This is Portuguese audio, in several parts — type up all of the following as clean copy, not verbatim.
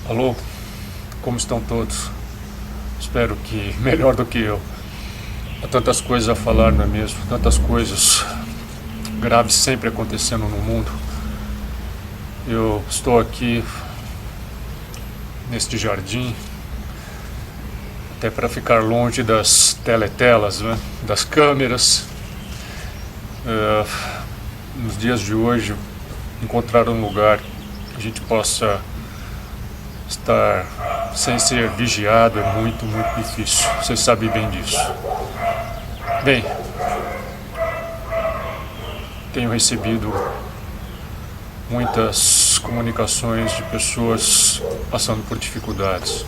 Alô, como estão todos? Espero que melhor do que eu. Há tantas coisas a falar, não é mesmo? Tantas coisas graves sempre acontecendo no mundo. Eu estou aqui neste jardim, até para ficar longe das teletelas, né? Das câmeras. Nos dias de hoje, encontrar um lugar que a gente possa estar sem ser vigiado é muito, muito difícil. Vocês sabem bem disso. Bem, tenho recebido muitas comunicações de pessoas passando por dificuldades.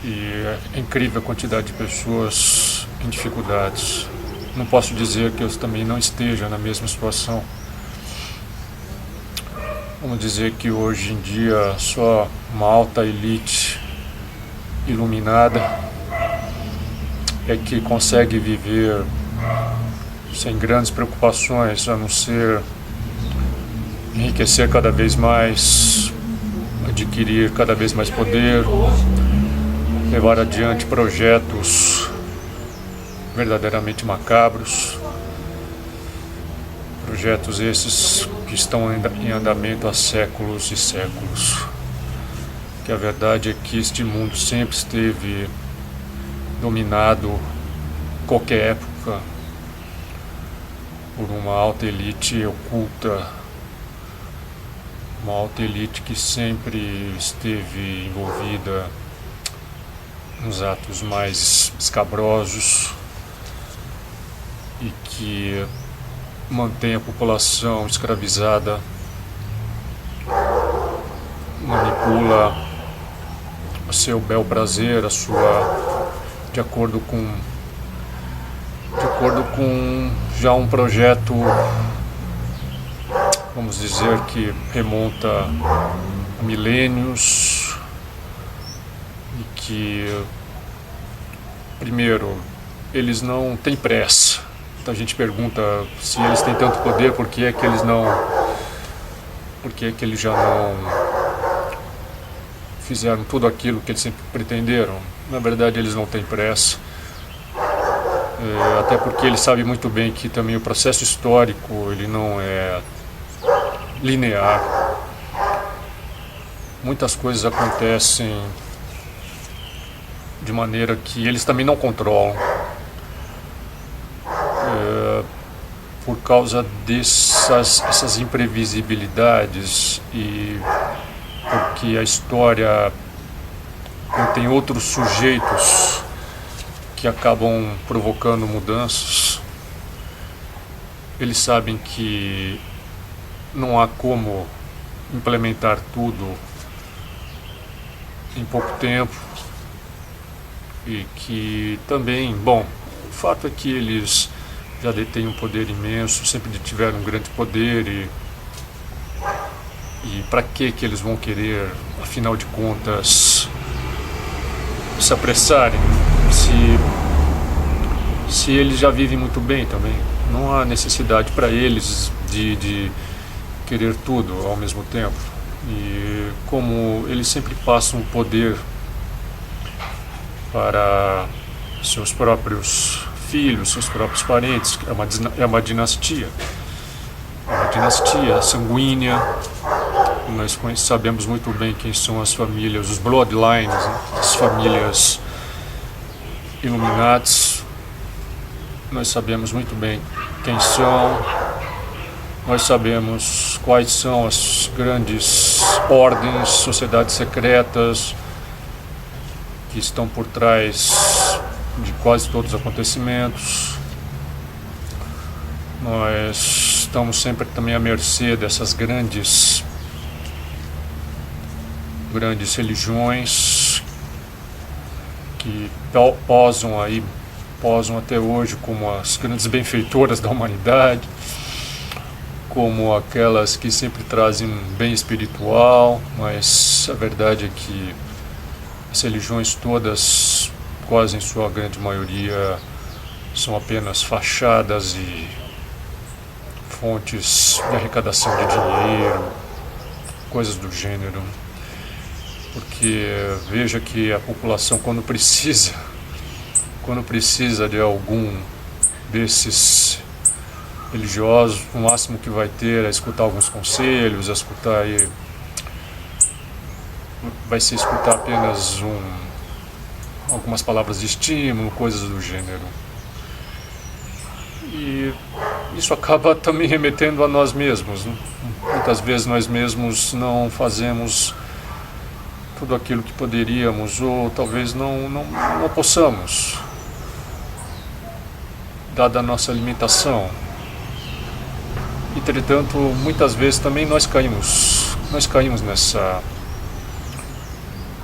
E é incrível a quantidade de pessoas em dificuldades. Não posso dizer que eu também não esteja na mesma situação. Vamos dizer que hoje em dia só uma alta elite iluminada é que consegue viver sem grandes preocupações, a não ser enriquecer cada vez mais, adquirir cada vez mais poder, levar adiante projetos verdadeiramente macabros, projetos esses que estão em andamento há séculos e séculos. Que a verdade é que este mundo sempre esteve dominado, em qualquer época, por uma alta elite oculta, uma alta elite que sempre esteve envolvida nos atos mais escabrosos e que mantém a população escravizada, manipula o seu bel prazer, de acordo com já um projeto, vamos dizer, que remonta a milênios e que, primeiro, eles não têm pressa. Então a gente pergunta se eles têm tanto poder, por que é que eles já não fizeram tudo aquilo que eles sempre pretenderam. Na verdade, eles não têm pressa, até porque eles sabem muito bem que também o processo histórico ele não é linear. Muitas coisas acontecem de maneira que eles também não controlam. Por causa essas imprevisibilidades e porque a história contém outros sujeitos que acabam provocando mudanças, eles sabem que não há como implementar tudo em pouco tempo e que também, bom, o fato é que eles já detêm um poder imenso, sempre tiveram um grande poder e para que eles vão querer, afinal de contas, se apressarem se eles já vivem muito bem também? Não há necessidade para eles de querer tudo ao mesmo tempo. E como eles sempre passam o poder para seus próprios filhos, seus próprios parentes, é uma dinastia. É uma dinastia sanguínea. Nós sabemos muito bem quem são as famílias, os bloodlines, né? As famílias Illuminatis. Nós sabemos muito bem quem são. Nós sabemos quais são as grandes ordens, sociedades secretas que estão por trás de quase todos os acontecimentos. Nós estamos sempre também à mercê dessas grandes religiões que posam até hoje como as grandes benfeitoras da humanidade, como aquelas que sempre trazem um bem espiritual, mas a verdade é que as religiões todas, quase em sua grande maioria, são apenas fachadas e fontes de arrecadação de dinheiro, coisas do gênero. Porque veja que a população, quando precisa de algum desses religiosos, o máximo que vai ter é escutar alguns conselhos, vai ser escutar apenas algumas palavras de estímulo, coisas do gênero. E isso acaba também remetendo a nós mesmos, né? Muitas vezes nós mesmos não fazemos tudo aquilo que poderíamos, ou talvez não possamos, dada a nossa limitação. Entretanto, muitas vezes também nós caímos nessa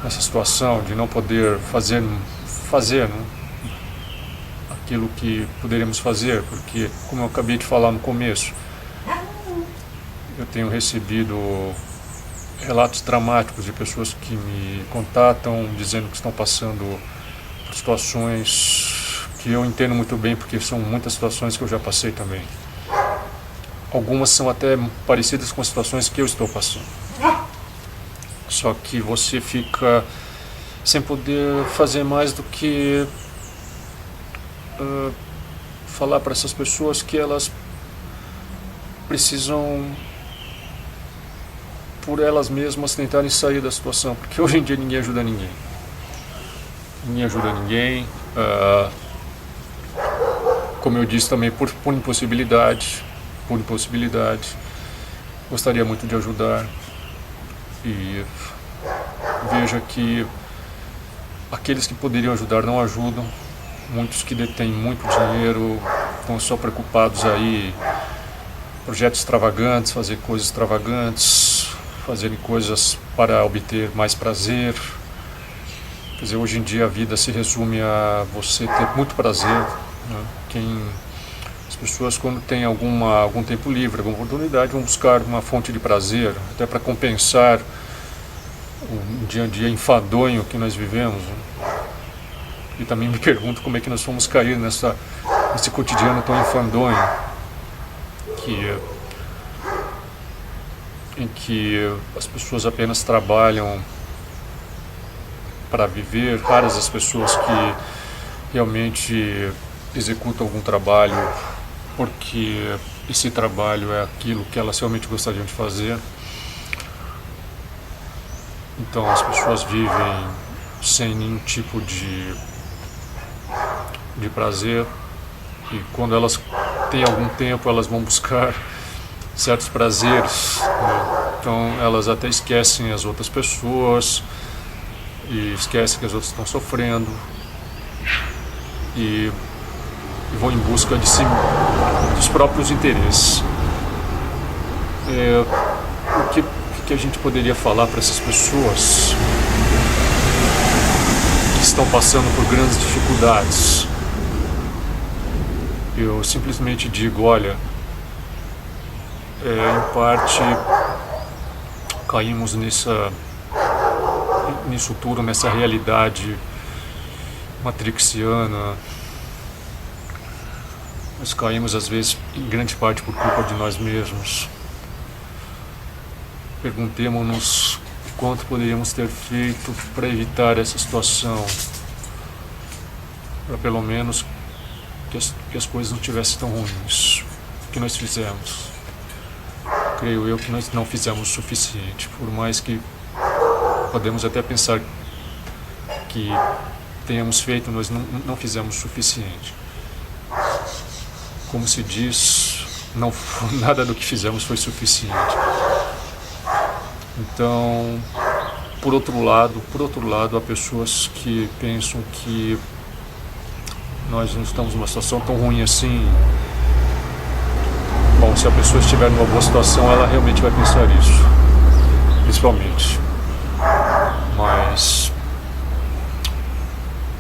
situação de não poder fazer, né, aquilo que poderíamos fazer, porque, como eu acabei de falar no começo, eu tenho recebido relatos dramáticos de pessoas que me contatam dizendo que estão passando por situações que eu entendo muito bem, porque são muitas situações que eu já passei também. Algumas são até parecidas com as situações que eu estou passando. Só que você fica sem poder fazer mais do que falar para essas pessoas que elas precisam, por elas mesmas, tentarem sair da situação, porque hoje em dia ninguém ajuda ninguém. Como eu disse também, por impossibilidade, gostaria muito de ajudar. E veja que aqueles que poderiam ajudar não ajudam. Muitos que detêm muito dinheiro estão só preocupados aí, projetos extravagantes, fazer coisas extravagantes, fazerem coisas para obter mais prazer. Quer dizer, hoje em dia a vida se resume a você ter muito prazer, né? As pessoas, quando têm algum tempo livre, alguma oportunidade, vão buscar uma fonte de prazer, até para compensar o dia a dia enfadonho que nós vivemos, né? E também me pergunto como é que nós fomos cair nesse cotidiano tão enfadonho, em que as pessoas apenas trabalham para viver. Raras as pessoas que realmente executam algum trabalho porque esse trabalho é aquilo que elas realmente gostariam de fazer. Então as pessoas vivem sem nenhum tipo de prazer, e quando elas têm algum tempo elas vão buscar certos prazeres, né? Então elas até esquecem as outras pessoas e esquecem que as outras estão sofrendo e vão em busca de si, dos próprios interesses. O que a gente poderia falar para essas pessoas que estão passando por grandes dificuldades? Eu simplesmente digo, olha, em parte caímos nisso tudo, nessa realidade matrixiana. Nós caímos às vezes em grande parte por culpa de nós mesmos. Perguntemos-nos o quanto poderíamos ter feito para evitar essa situação, para pelo menos que as coisas não tivessem tão ruins. O que nós fizemos? Creio eu que nós não fizemos o suficiente, por mais que podemos até pensar que tenhamos feito, nós não fizemos o suficiente. Como se diz, nada do que fizemos foi suficiente. Então, por outro lado, há pessoas que pensam que nós não estamos numa situação tão ruim assim. Bom, se a pessoa estiver numa boa situação, ela realmente vai pensar isso, principalmente. Mas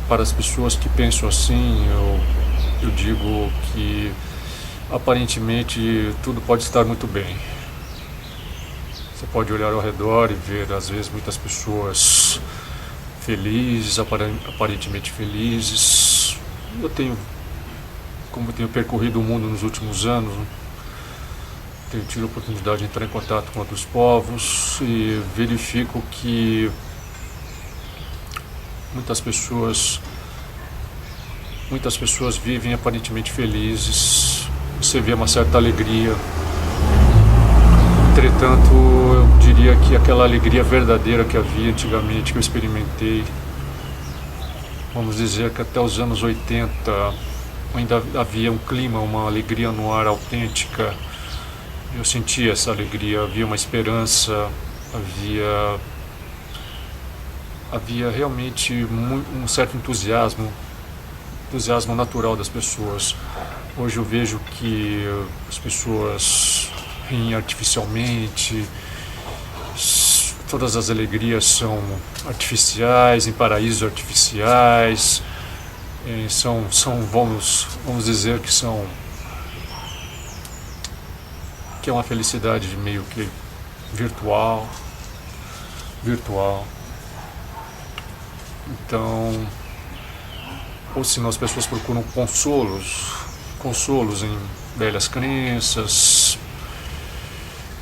para as pessoas que pensam assim, eu digo que aparentemente tudo pode estar muito bem. Você pode olhar ao redor e ver às vezes muitas pessoas felizes, aparentemente felizes. Como eu tenho percorrido o mundo nos últimos anos, tenho tido a oportunidade de entrar em contato com outros povos e verifico que muitas pessoas vivem aparentemente felizes, você vê uma certa alegria. Entretanto, eu diria que aquela alegria verdadeira que havia antigamente, que eu experimentei, vamos dizer que até os anos 80, ainda havia um clima, uma alegria no ar autêntica. Eu sentia essa alegria, havia uma esperança, havia realmente um certo entusiasmo natural das pessoas. Hoje eu vejo que as pessoas riem artificialmente, todas as alegrias são artificiais, em paraísos artificiais, vamos dizer que é uma felicidade meio que virtual. Então, ou senão as pessoas procuram consolos em velhas crenças,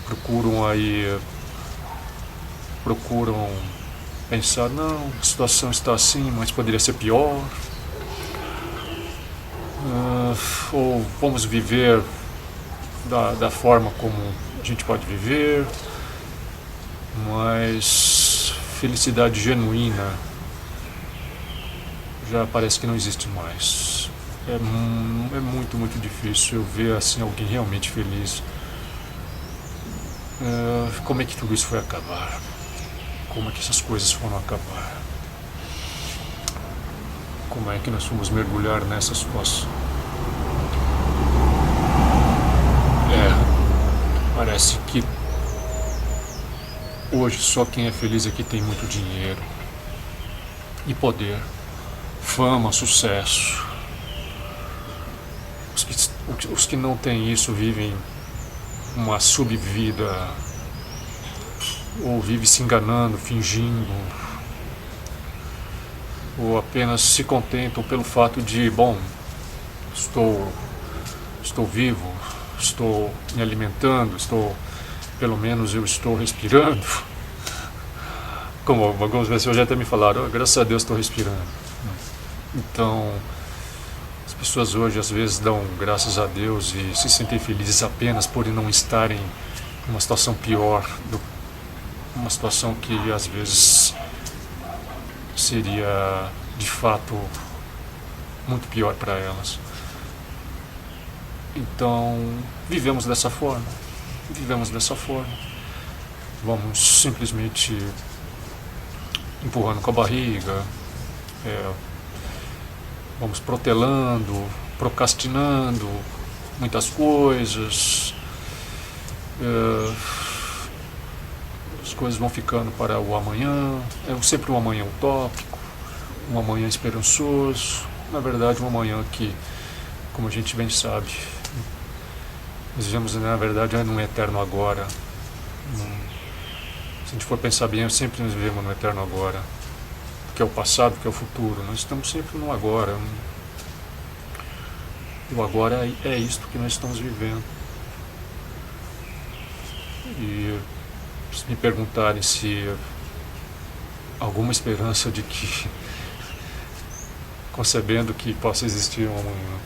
procuram pensar, não, a situação está assim, mas poderia ser pior. Ou vamos viver da forma como a gente pode viver, mas felicidade genuína já parece que não existe mais. É muito, muito difícil eu ver assim alguém realmente feliz. Como é que tudo isso foi acabar? Como é que essas coisas foram acabar? Como é que nós fomos mergulhar nessa situação? Parece que hoje só quem é feliz é que tem muito dinheiro e poder, fama, sucesso. Os que não têm isso vivem uma subvida, ou vivem se enganando, fingindo, ou apenas se contentam pelo fato de, bom, estou vivo, estou me alimentando, pelo menos eu estou respirando. Como algumas pessoas já até me falaram, graças a Deus estou respirando. Então, as pessoas hoje às vezes dão graças a Deus e se sentem felizes apenas por não estarem em uma situação pior, uma situação que às vezes seria de fato muito pior para elas. Então, vivemos dessa forma. Vamos simplesmente empurrando com a barriga, vamos protelando, procrastinando muitas coisas. As coisas vão ficando para o amanhã. É sempre um amanhã utópico, um amanhã esperançoso. Na verdade, um amanhã que, como a gente bem sabe, nós vivemos, na verdade, num eterno agora. Se a gente for pensar bem, sempre nós vivemos no eterno agora, que é o passado, que é o futuro. Nós estamos sempre no agora. O agora é isto que nós estamos vivendo. E se me perguntarem se alguma esperança de que, concebendo que possa existir um amanhã,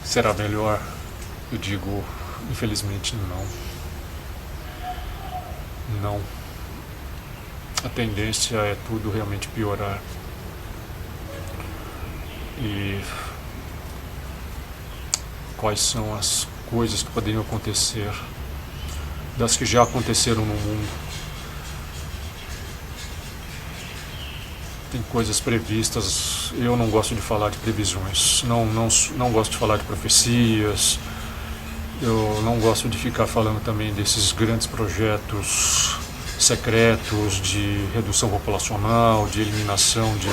será melhor, eu digo, infelizmente não. A tendência é tudo realmente piorar. E quais são as coisas que poderiam acontecer, das que já aconteceram no mundo? Tem coisas previstas. Eu não gosto de falar de previsões, não gosto de falar de profecias. Eu não gosto de ficar falando também desses grandes projetos secretos de redução populacional, de eliminação de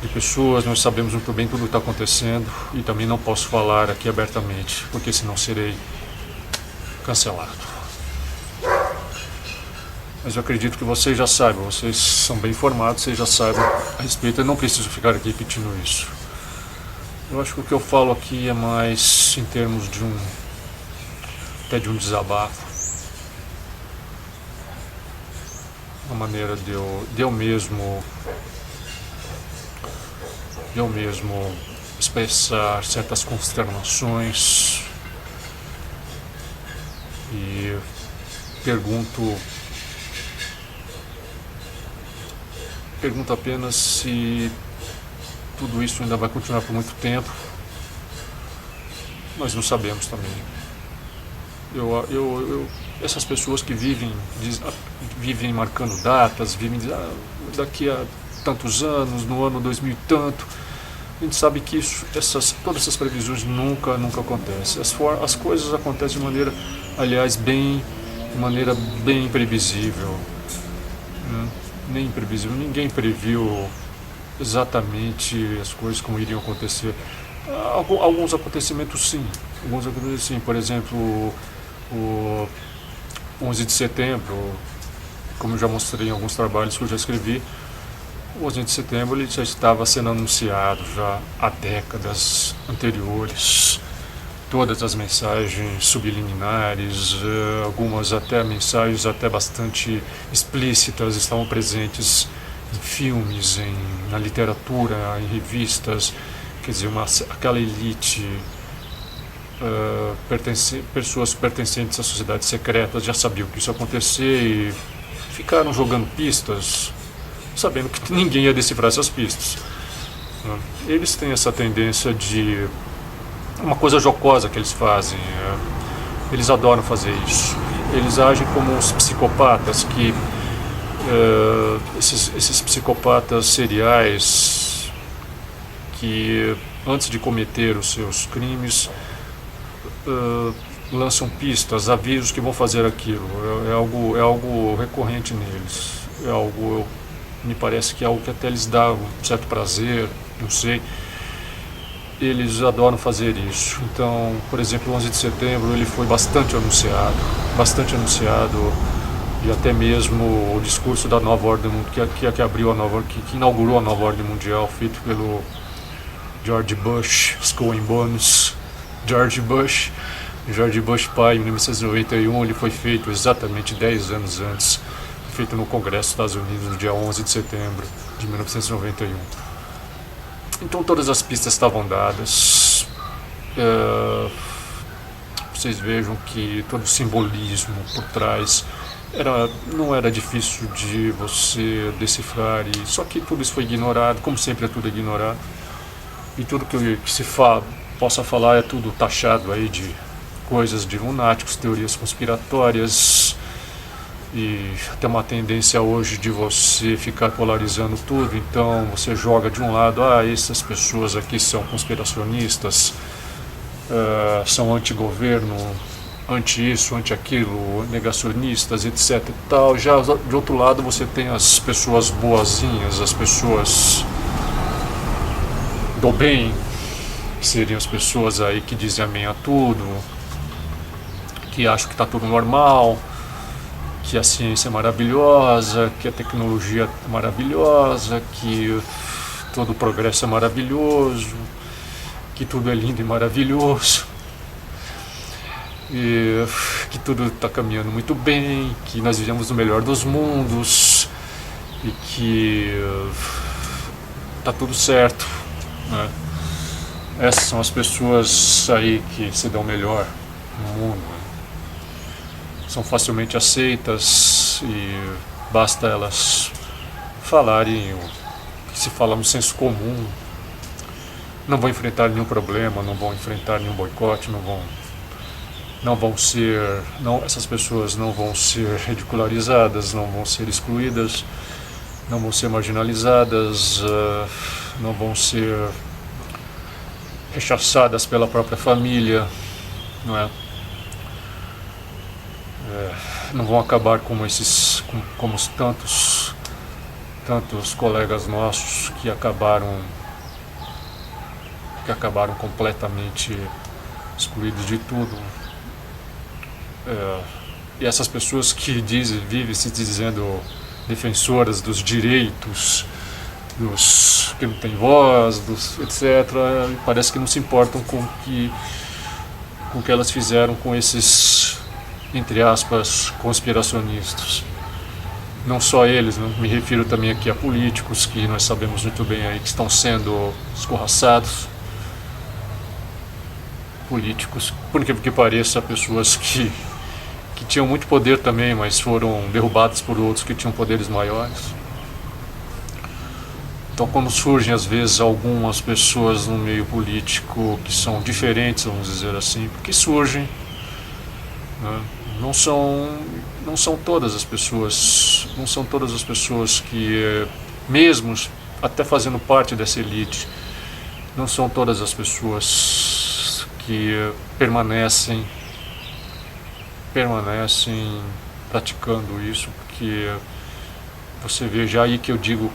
pessoas. Nós sabemos muito bem tudo o que está acontecendo e também não posso falar aqui abertamente, porque senão serei cancelado. Mas eu acredito que vocês já saibam, vocês são bem informados, vocês já saibam a respeito. Eu não preciso ficar aqui repetindo isso. Eu acho que o que eu falo aqui é mais em termos de até de um desabafo, uma maneira de eu mesmo expressar certas consternações, e pergunto apenas se tudo isso ainda vai continuar por muito tempo. Nós não sabemos também. Essas pessoas que vivem marcando datas, vivem daqui a tantos anos, no ano 2000 e tanto, a gente sabe que todas essas previsões nunca acontecem. As coisas acontecem de maneira, aliás, de maneira bem imprevisível. Nem imprevisível, ninguém previu exatamente as coisas como iriam acontecer. Alguns acontecimentos sim, por exemplo, o 11 de setembro, como eu já mostrei em alguns trabalhos que eu já escrevi. O 11 de setembro ele já estava sendo anunciado já há décadas anteriores. Todas as mensagens subliminares, algumas até mensagens até bastante explícitas, estavam presentes em filmes, na literatura, em revistas. Quer dizer, aquela elite, pessoas pertencentes a sociedades secretas já sabiam que isso ia acontecer e ficaram jogando pistas, sabendo que ninguém ia decifrar essas pistas. Eles têm essa tendência de... uma coisa jocosa que eles fazem, eles adoram fazer isso. Eles agem como os psicopatas que... esses psicopatas seriais que antes de cometer os seus crimes lançam pistas, avisos que vão fazer aquilo. É algo recorrente neles. Me parece que é algo que até lhes dá um certo prazer, não sei. Eles adoram fazer isso. Então, por exemplo, o 11 de setembro ele foi bastante anunciado, e até mesmo o discurso da nova ordem que inaugurou a nova ordem mundial, feito pelo George Bush, Skull and Bones, George Bush pai, em 1991, ele foi feito exatamente 10 anos antes, feito no Congresso dos Estados Unidos, no dia 11 de setembro de 1991. Então todas as pistas estavam dadas. Vocês vejam que todo o simbolismo por trás não era difícil de você decifrar, só que tudo isso foi ignorado, como sempre é tudo ignorado. E tudo que se possa falar é tudo taxado aí de coisas de lunáticos, teorias conspiratórias, e tem uma tendência hoje de você ficar polarizando tudo. Então você joga de um lado, essas pessoas aqui são conspiracionistas, são anti-governo, anti-isso, anti-aquilo, negacionistas, etc e tal. Já de outro lado você tem as pessoas boazinhas, as pessoas do bem, que seriam as pessoas aí que dizem amém a tudo, que acham que está tudo normal, que a ciência é maravilhosa, que a tecnologia é maravilhosa, que todo o progresso é maravilhoso, que tudo é lindo e maravilhoso, e que tudo está caminhando muito bem, que nós vivemos no melhor dos mundos e que está tudo certo, né? Essas são as pessoas aí que se dão melhor no mundo. São facilmente aceitas e basta elas falarem o que se fala no senso comum. Não vão enfrentar nenhum problema, não vão enfrentar nenhum boicote, essas pessoas não vão ser ridicularizadas, não vão ser excluídas, não vão ser marginalizadas, não vão ser rechaçadas pela própria família, não é? Não vão acabar como os tantos colegas nossos que acabaram completamente excluídos de tudo. E essas pessoas que vivem se dizendo defensoras dos direitos, dos que não têm voz, etc., parece que não se importam com o que elas fizeram com esses entre aspas, conspiracionistas. Não só eles, né? Me refiro também aqui a políticos que nós sabemos muito bem aí que estão sendo escorraçados. Políticos, por incrível que pareça, pessoas que tinham muito poder também, mas foram derrubados por outros que tinham poderes maiores. Então, quando surgem às vezes algumas pessoas no meio político que são diferentes, vamos dizer assim, porque surgem, né? Não são todas as pessoas que, mesmo até fazendo parte dessa elite, não são todas as pessoas que permanecem praticando isso, porque você vê já aí que eu digo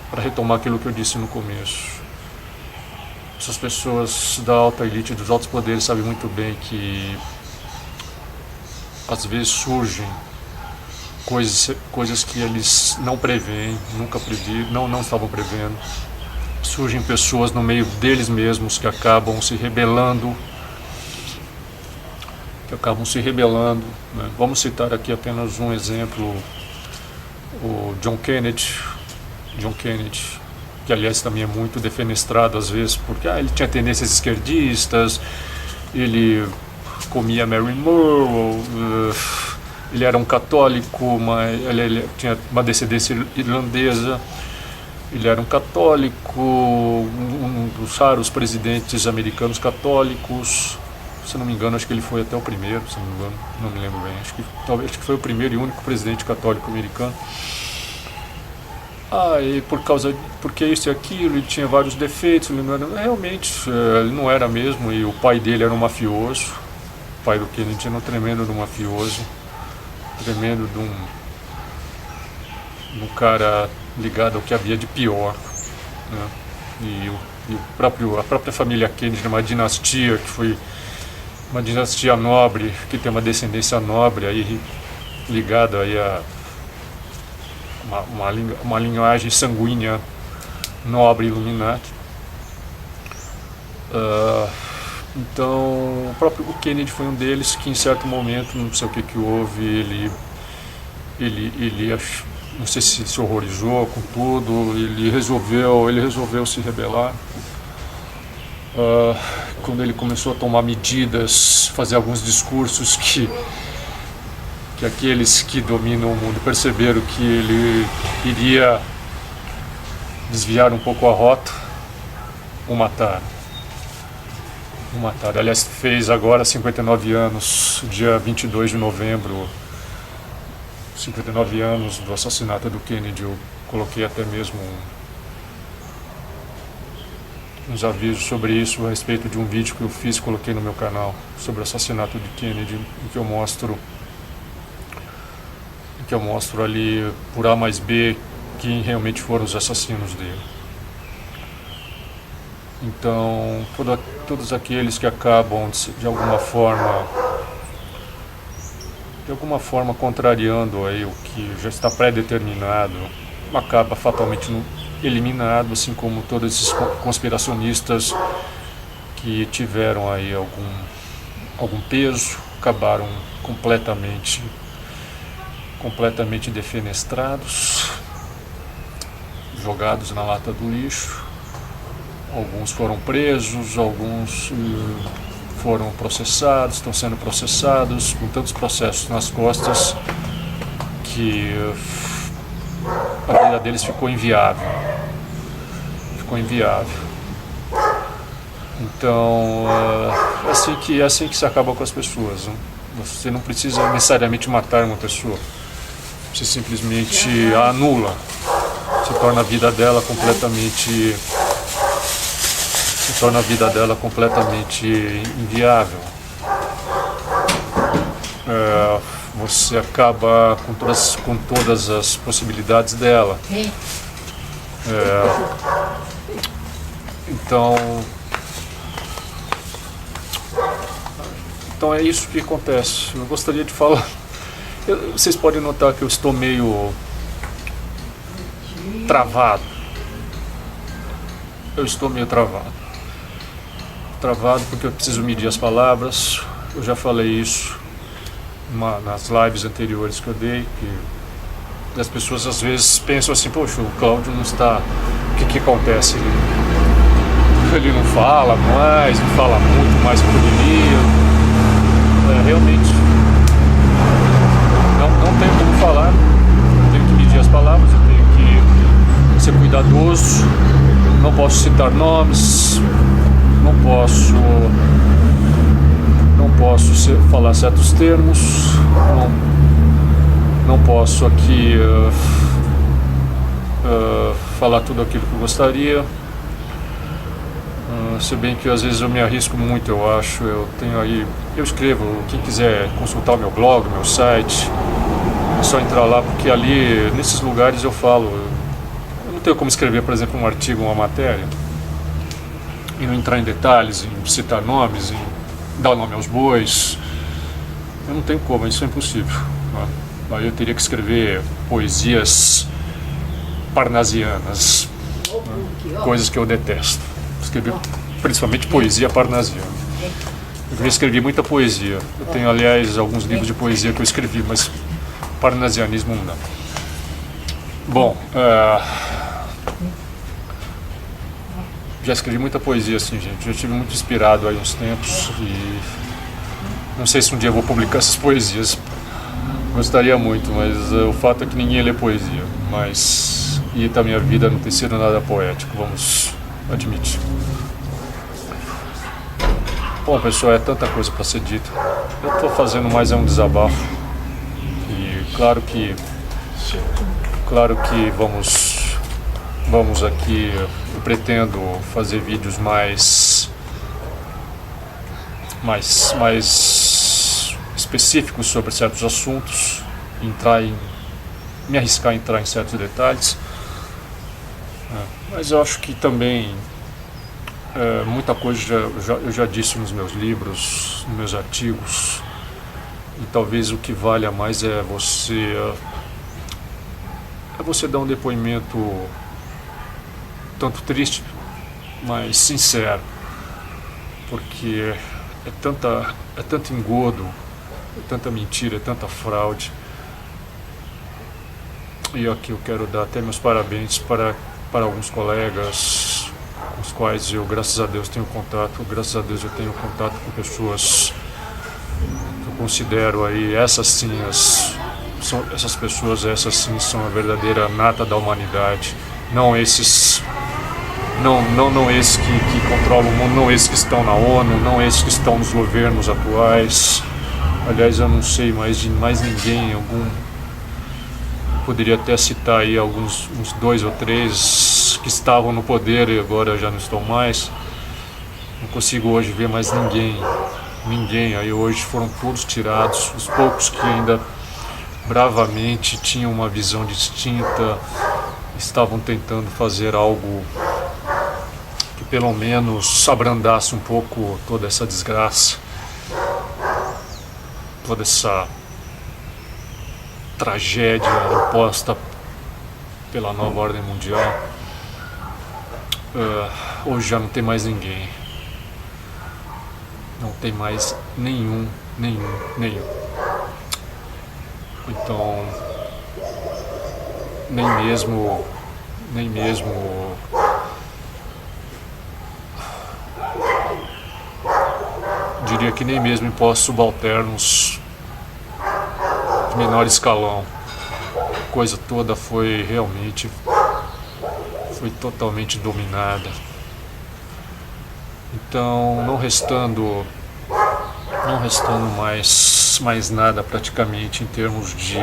para retomar aquilo que eu disse no começo. Essas pessoas da alta elite, dos altos poderes, sabem muito bem que às vezes surgem coisas que eles não preveem, nunca previram, não estavam prevendo. Surgem pessoas no meio deles mesmos que acabam se rebelando. Né? Vamos citar aqui apenas um exemplo, o John Kennedy, que aliás também é muito defenestrado às vezes, porque ele tinha tendências esquerdistas, ele comia Marilyn Monroe, ele era um católico, mas ele tinha uma descendência irlandesa, ele era um católico, um dos raros presidentes americanos católicos. Se não me engano, acho que ele foi até o primeiro, se não me engano, não me lembro bem. Acho que foi o primeiro e único presidente católico americano. E porque isso e aquilo, ele tinha vários defeitos, ele não era, realmente, ele não era mesmo, e o pai dele era um mafioso. O pai do Kennedy era um tremendo de um mafioso, tremendo de um cara ligado ao que havia de pior, né? E a própria família Kennedy, uma dinastia que foi uma dinastia nobre, que tem uma descendência nobre aí, ligada aí a uma linhagem sanguínea nobre Illuminati. Então, o próprio Kennedy foi um deles que, em certo momento, não sei o que houve, ele não sei se horrorizou com tudo, ele resolveu se rebelar. Quando ele começou a tomar medidas, fazer alguns discursos que aqueles que dominam o mundo perceberam que ele iria desviar um pouco a rota, o mataram. Aliás, fez agora 59 anos, dia 22 de novembro, 59 anos do assassinato do Kennedy. Eu coloquei até mesmo uns avisos sobre isso a respeito de um vídeo que eu fiz, coloquei no meu canal sobre o assassinato de Kennedy, em que eu mostro ali por A mais B quem realmente foram os assassinos dele. Então, todos aqueles que acabam de alguma forma contrariando aí o que já está pré-determinado, acaba fatalmente eliminado, assim como todos esses conspiracionistas que tiveram aí algum peso, acabaram completamente defenestrados, jogados na lata do lixo. Alguns foram presos, alguns foram processados, estão sendo processados, com tantos processos nas costas que a vida deles ficou inviável. Então, é assim que se acaba com as pessoas, né? Você não precisa necessariamente matar uma pessoa, você simplesmente a anula, se torna a vida dela completamente inviável. Você acaba com todas as possibilidades dela. Então é isso que acontece. Eu gostaria de falar. Vocês podem notar que eu estou meio travado. Travado porque eu preciso medir as palavras. Eu já falei isso. nas lives anteriores que eu dei, que as pessoas às vezes pensam assim, poxa, o Cláudio não está, o que acontece? Ele não fala mais, não fala muito mais que poderia. Realmente não tenho como falar, eu tenho que medir as palavras, eu tenho que ser cuidadoso, não posso citar nomes, não posso falar certos termos, não posso aqui falar tudo aquilo que eu gostaria. Se bem que às vezes eu me arrisco muito, eu acho. Eu escrevo, quem quiser consultar o meu blog, o meu site, é só entrar lá, porque ali, nesses lugares eu falo. Eu não tenho como escrever, por exemplo, um artigo, uma matéria, e não entrar em detalhes, em citar nomes, em dar nome aos bois. Eu não tenho como, isso é impossível, né? Aí eu teria que escrever poesias parnasianas, né? Coisas que eu detesto. Escrever principalmente poesia parnasiana. Eu já escrevi muita poesia. Eu tenho, aliás, alguns livros de poesia que eu escrevi, mas parnasianismo não. Bom, já escrevi muita poesia assim, gente. Já estive muito inspirado aí uns tempos e não sei se um dia eu vou publicar essas poesias. Gostaria muito, mas o fato é que ninguém lê poesia. E da minha vida não tem sido nada poético, vamos admitir. Bom, pessoal, é tanta coisa para ser dita. Eu estou fazendo mais um desabafo. E claro que vamos aqui, eu pretendo fazer vídeos mais específicos sobre certos assuntos, me arriscar a entrar em certos detalhes. Mas eu acho que também muita coisa eu já disse nos meus livros, nos meus artigos, e talvez o que valha mais é você dar um depoimento tanto triste, mas sincero, porque é tanto engodo, é tanta mentira, é tanta fraude. E aqui eu quero dar até meus parabéns para alguns colegas com os quais eu, graças a Deus, tenho contato. Graças a Deus eu tenho contato com pessoas que eu considero aí, essas pessoas são a verdadeira nata da humanidade. Não esses que controlam o mundo, não esses que estão na ONU, não esses que estão nos governos atuais. Aliás, eu não sei mais de mais ninguém, poderia até citar aí uns 2 ou 3 que estavam no poder e agora já não estão mais. Não consigo hoje ver mais ninguém. Aí hoje foram todos tirados. Os poucos que ainda bravamente tinham uma visão distinta, estavam tentando fazer algo que pelo menos abrandasse um pouco toda essa desgraça, toda essa tragédia imposta pela nova ordem mundial. Hoje já não tem mais ninguém. Não tem mais nenhum. Então, nem mesmo diria que nem mesmo em postos subalternos de menor escalão. A coisa toda foi totalmente dominada. Então, não restando mais nada praticamente em termos de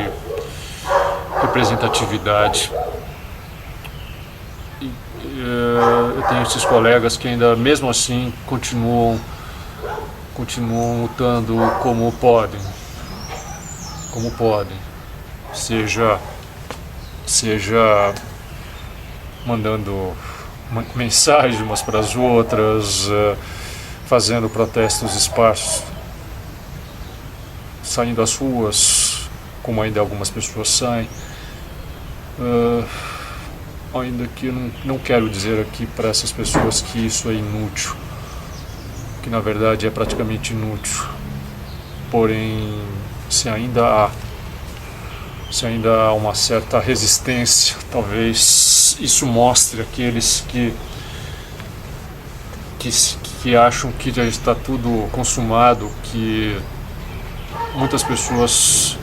representatividade. Eu tenho esses colegas que ainda mesmo assim continuam lutando como podem, seja mandando mensagens umas para as outras, fazendo protestos esparsos, saindo às ruas, como ainda algumas pessoas saem. Ainda que eu não quero dizer aqui para essas pessoas que isso é inútil, que na verdade é praticamente inútil. Porém, se ainda há uma certa resistência, talvez isso mostre aqueles que acham que já está tudo consumado, que muitas pessoas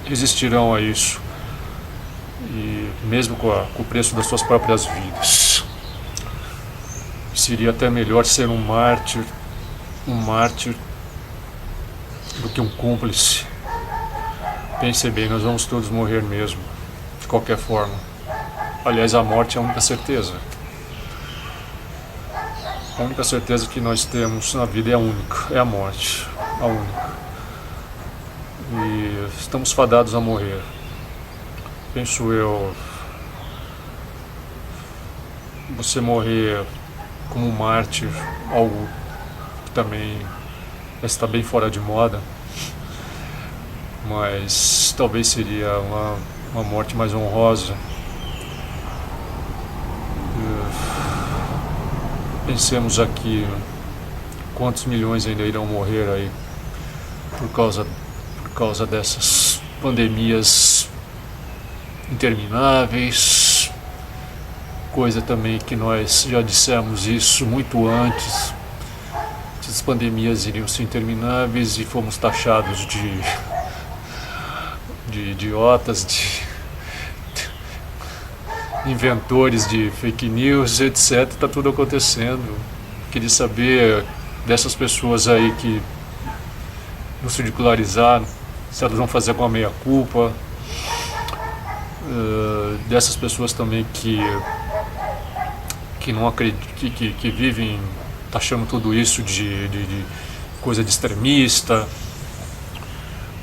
resistirão a isso, e mesmo com o preço das suas próprias vidas. Seria até melhor ser um mártir do que um cúmplice. Pense bem, nós vamos todos morrer mesmo, de qualquer forma. Aliás, a morte é a única certeza. A única certeza que nós temos na vida é a única, é a morte, a única. E estamos fadados a morrer. Penso eu, você morrer como um mártir, algo que também está bem fora de moda, mas talvez seria uma morte mais honrosa. Pensemos aqui, quantos milhões ainda irão morrer aí por causa dessas pandemias intermináveis, coisa também que nós já dissemos isso muito antes. Essas pandemias iriam ser intermináveis e fomos taxados de idiotas, de inventores de fake news, etc. Está tudo acontecendo. Queria saber dessas pessoas aí que não se ridicularizaram, se elas vão fazer com a meia-culpa, dessas pessoas também que não acreditam, que vivem taxando tudo isso de coisa de extremista,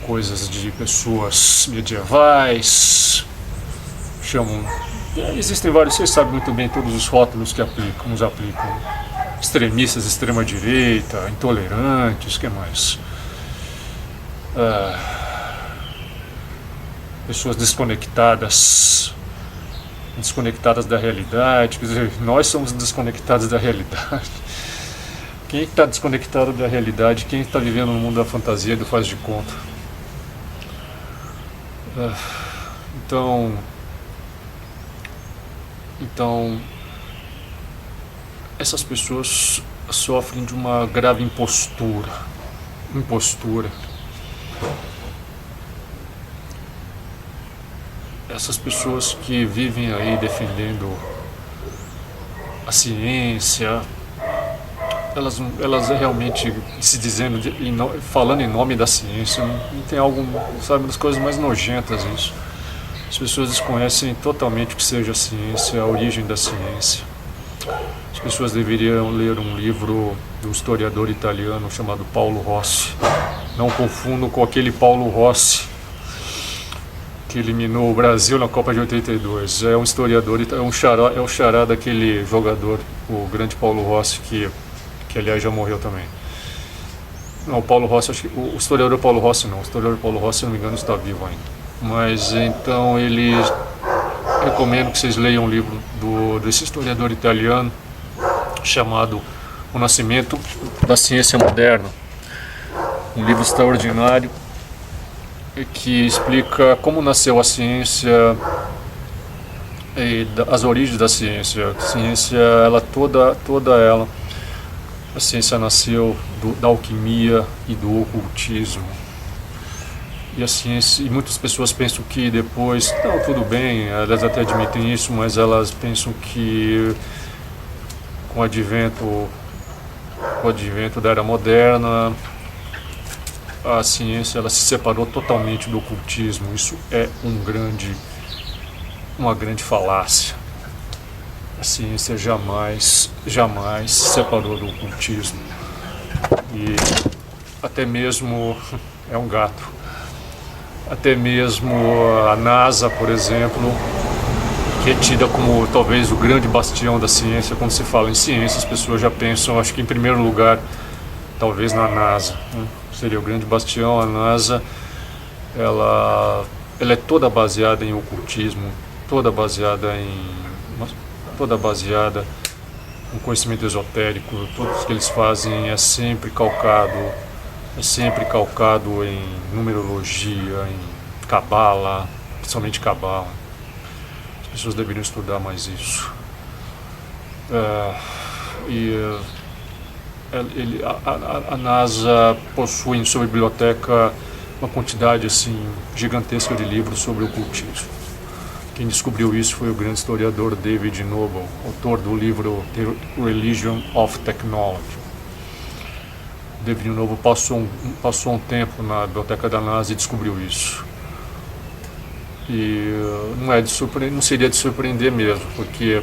coisas de pessoas medievais, chamam. Existem vários, vocês sabem muito bem todos os rótulos que nos aplicam. Extremistas, extrema-direita, intolerantes, o que mais? Pessoas desconectadas da realidade. Quer dizer, nós somos desconectados da realidade. Quem está desconectado da realidade? Quem está vivendo no mundo da fantasia e do faz de conta? Então, essas pessoas sofrem de uma grave impostura. Essas pessoas que vivem aí defendendo a ciência, elas realmente se dizendo, falando em nome da ciência, não tem algo, sabe, das coisas mais nojentas isso. As pessoas desconhecem totalmente o que seja a ciência, a origem da ciência. As pessoas deveriam ler um livro do historiador italiano chamado Paulo Rossi. Não confundam com aquele Paulo Rossi que eliminou o Brasil na Copa de 82. É um historiador, é o xará daquele jogador, o grande Paulo Rossi, que aliás já morreu também. Não, o Paulo Rossi, acho que o historiador Paulo Rossi não. O historiador Paulo Rossi, se não me engano, está vivo ainda. Mas então recomendo que vocês leiam um livro desse historiador italiano chamado O Nascimento da Ciência Moderna. Um livro extraordinário que explica como nasceu a ciência e as origens da ciência. A ciência, ela toda ela. A ciência nasceu da alquimia e do ocultismo. E a ciência, e muitas pessoas pensam que depois, não, tudo bem, elas até admitem isso, mas elas pensam que com o advento da era moderna, a ciência ela se separou totalmente do ocultismo. Isso é uma grande falácia. A ciência jamais se separou do ocultismo. E até mesmo é um gato. Até mesmo a NASA, por exemplo, que é tida como talvez o grande bastião da ciência. Quando se fala em ciência, as pessoas já pensam, acho que em primeiro lugar, talvez na NASA, né? Seria o grande bastião. A NASA, ela é toda baseada em ocultismo, toda baseada em conhecimento esotérico. Tudo que eles fazem é sempre calcado é sempre calcado em numerologia, em cabala, principalmente cabala. As pessoas deveriam estudar mais isso. A NASA possui em sua biblioteca uma quantidade assim gigantesca de livros sobre ocultismo. Quem descobriu isso foi o grande historiador David Noble, autor do livro The Religion of Technology. David Noble passou um tempo na biblioteca da NASA e descobriu isso. E não seria de surpreender mesmo, porque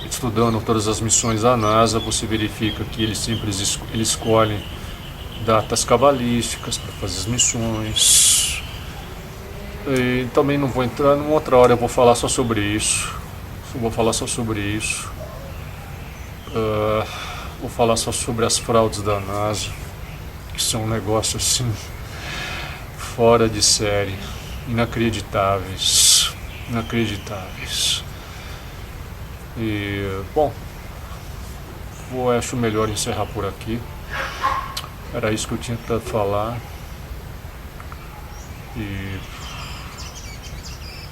estudando todas as missões da NASA, você verifica que eles escolhem datas cabalísticas para fazer as missões. E também não vou entrar, numa outra hora eu vou falar só sobre isso. Vou falar só sobre isso. Vou falar só sobre as fraudes da NASA, que são um negócio assim, fora de série, inacreditáveis. E, bom, acho melhor encerrar por aqui. Era isso que eu tinha para falar. E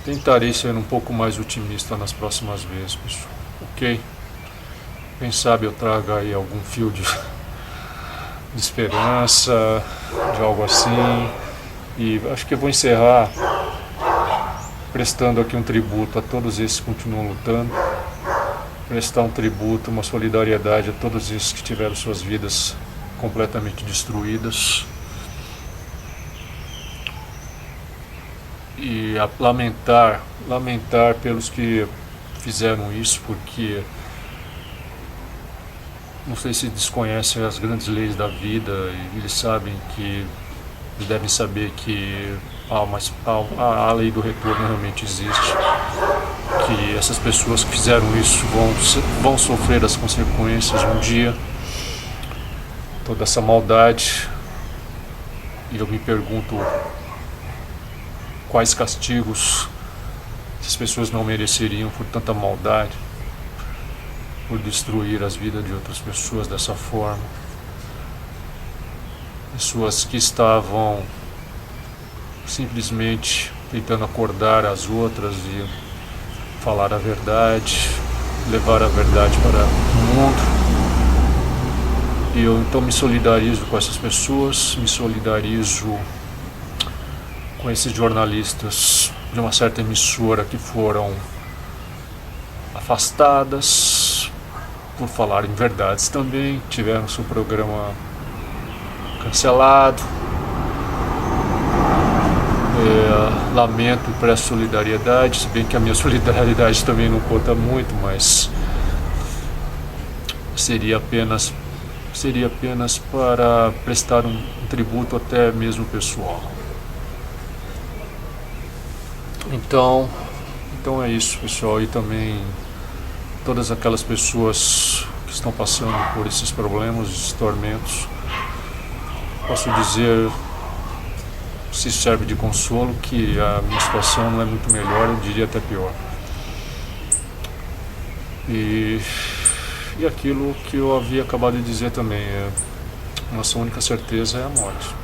tentarei ser um pouco mais otimista nas próximas vezes, pessoal. Ok? Quem sabe eu traga aí algum fio de esperança, de algo assim. E acho que eu vou encerrar prestando aqui um tributo a todos esses que continuam lutando. Prestar um tributo, uma solidariedade a todos esses que tiveram suas vidas completamente destruídas. E lamentar pelos que fizeram isso, porque não sei se desconhecem as grandes leis da vida, e eles devem saber que a lei do retorno realmente existe, que essas pessoas que fizeram isso vão sofrer as consequências um dia, toda essa maldade. E eu me pergunto quais castigos essas pessoas não mereceriam por tanta maldade, por destruir as vidas de outras pessoas dessa forma. Pessoas que estavam simplesmente tentando acordar as outras e falar a verdade, levar a verdade para o mundo. E eu então me solidarizo com essas pessoas, me solidarizo com esses jornalistas de uma certa emissora que foram afastadas por falarem verdades também, tiveram seu programa cancelado. Lamento e presto solidariedade, se bem que a minha solidariedade também não conta muito, mas seria apenas para prestar um tributo até mesmo pessoal. Então é isso, pessoal, e também todas aquelas pessoas que estão passando por esses problemas, esses tormentos, posso dizer, se serve de consolo, que a minha situação não é muito melhor, eu diria até pior. E aquilo que eu havia acabado de dizer também, nossa única certeza é a morte.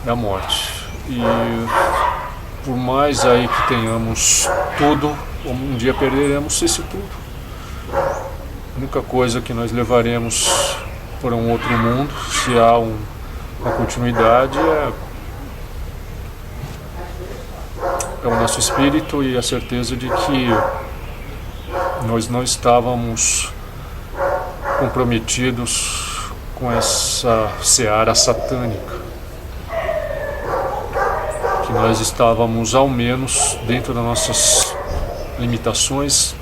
É a morte. E por mais aí que tenhamos tudo, um dia perderemos isso tudo. A única coisa que nós levaremos para um outro mundo, se há uma continuidade, é o nosso espírito e a certeza de que nós não estávamos comprometidos com essa seara satânica, que nós estávamos ao menos dentro das nossas limitações,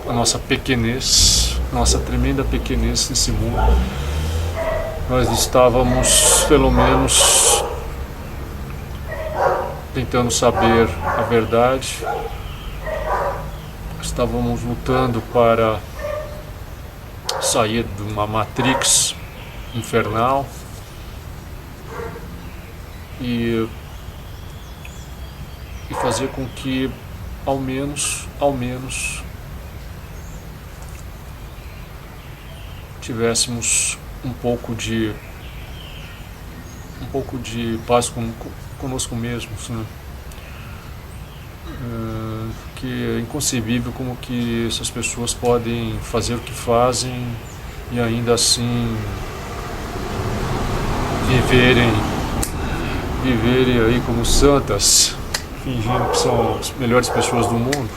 a nossa pequenez, nossa tremenda pequenez nesse mundo. Nós estávamos pelo menos tentando saber a verdade, estávamos lutando para sair de uma matrix infernal e fazer com que ao menos tivéssemos um pouco de paz conosco mesmos, né? Que é inconcebível como que essas pessoas podem fazer o que fazem e ainda assim viverem aí como santas, fingindo que são as melhores pessoas do mundo,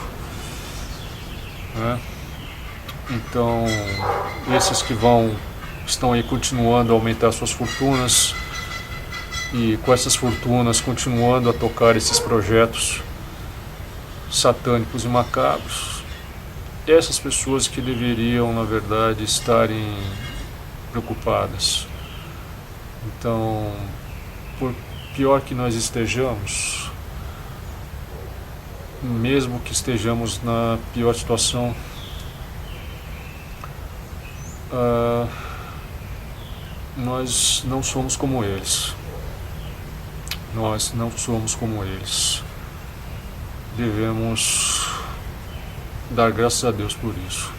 né? Então, esses que estão aí continuando a aumentar suas fortunas e com essas fortunas continuando a tocar esses projetos satânicos e macabros, essas pessoas que deveriam, na verdade, estarem preocupadas. Então, por pior que nós estejamos, mesmo que estejamos na pior situação, nós não somos como eles. Nós não somos como eles. Devemos dar graças a Deus por isso.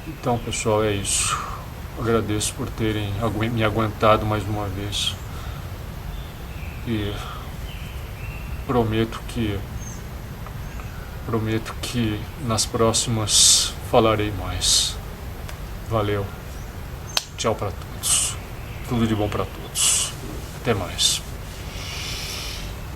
Então, pessoal, é isso. Agradeço por terem me aguentado mais uma vez. E prometo que nas próximas falarei mais. Valeu. Tchau para todos. Tudo de bom para todos. Até mais.